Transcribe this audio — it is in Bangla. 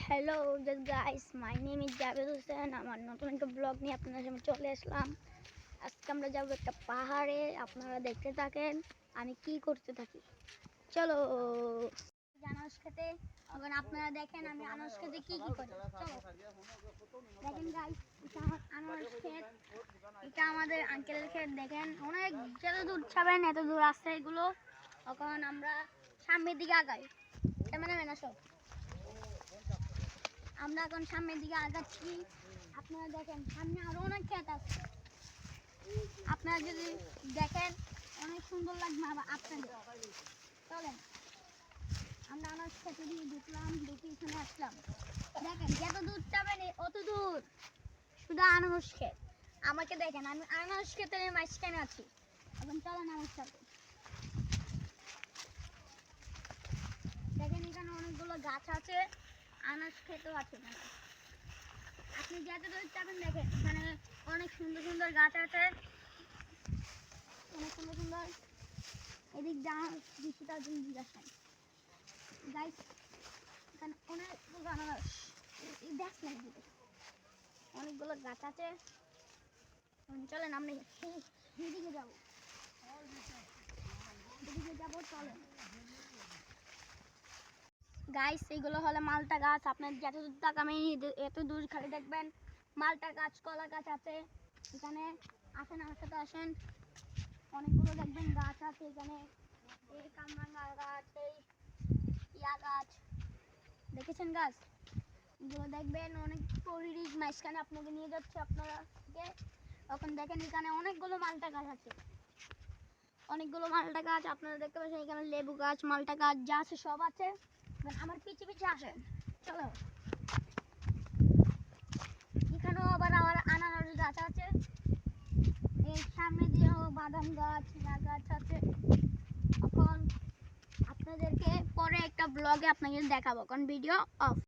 Hello guys, my name is Javed Hossain. আমার নতুন একটা ব্লগ নিয়ে আপনাদের সামনে চলে আসলাম। আজকে আমরা যাবো একটা পাহাড়ে, আপনারা দেখতে থাকেন আমি কি করতে থাকি। চলো আনারস খেতে। এখন আপনারা দেখেন আমি আনারস খেতে কি কি করি। চলো দেখেন গাইস, এটা আমার আনারস ক্ষেত, এটা আমাদের আঙ্কেলের ক্ষেত। দেখেন অনেক যত দূর যাবেন এত দূর আসছে এগুলো। এখন আমরা সামনের দিকে আগাই, মানে না সব আমরা এখন সামনের দিকে আগাচ্ছি। আপনারা দেখেন সামনে আরো অনেক ক্ষেত আছে, আপনারা যদি দেখেন অনেক সুন্দর লাগবে আপনাদের। চলেন আমরা আনারস খেতে দিয়ে ঢুকলাম, ঢুকে এখানে আসলাম। দেখেন যত দূর যাবেন অত দূর শুধু আনারস ক্ষেত। আমাকে দেখেন আমি আনারস ক্ষেতের মাঝখানে আছি। এখন চলেন আমার সাথে। দেখেন এখানে অনেকগুলো গাছ আছে, আনারস ক্ষেতও আছে। আপনি যত দূর যাবেন দেখেন এখানে অনেক সুন্দর সুন্দর গাছ আছে, অনেক সুন্দর সুন্দর। এদিক দৃশ্যটা জিজ্ঞাসা গাইস, এখানে অনেকগুলো আনারস দেখেন, অনেকগুলো গাছ আছে। চলেন আমরা এদিকে যাবো, এদিকে যাবো চলেন গাইস। এইগুলো হলো মালটা গাছ। আপনার যত দূর তাকাবেন এত দূর খালি দেখবেন মালটা গাছ, কলা গাছ আছে এখানে। আসেন আমার সাথে আসেন, অনেকগুলো দেখবেন গাছ আছে এখানে। এই কামরাঙ্গা গাছ, এই ইয়া গাছ, দেখেছেন গাছ এগুলো দেখবেন। অনেক পরিরিজ মাঝখানে আপনাকে নিয়ে যাচ্ছে আপনারা। এখন দেখেন এখানে অনেকগুলো মালটা গাছ আছে, অনেকগুলো মালটা গাছ আপনারা দেখতে পাচ্ছেন। এখানে লেবু গাছ, মালটা গাছ যা আছে সব আছে। আমার পিছে পিছে আসেন, চলো। এখানেও আবার আমার আনারস গাছ আছে, এর সামনে দিয়েও বাদাম গাছ, গাছ আছে। এখন আপনাদেরকে পরে একটা ব্লগে আপনাকে দেখাবো, কারণ ভিডিও অফ।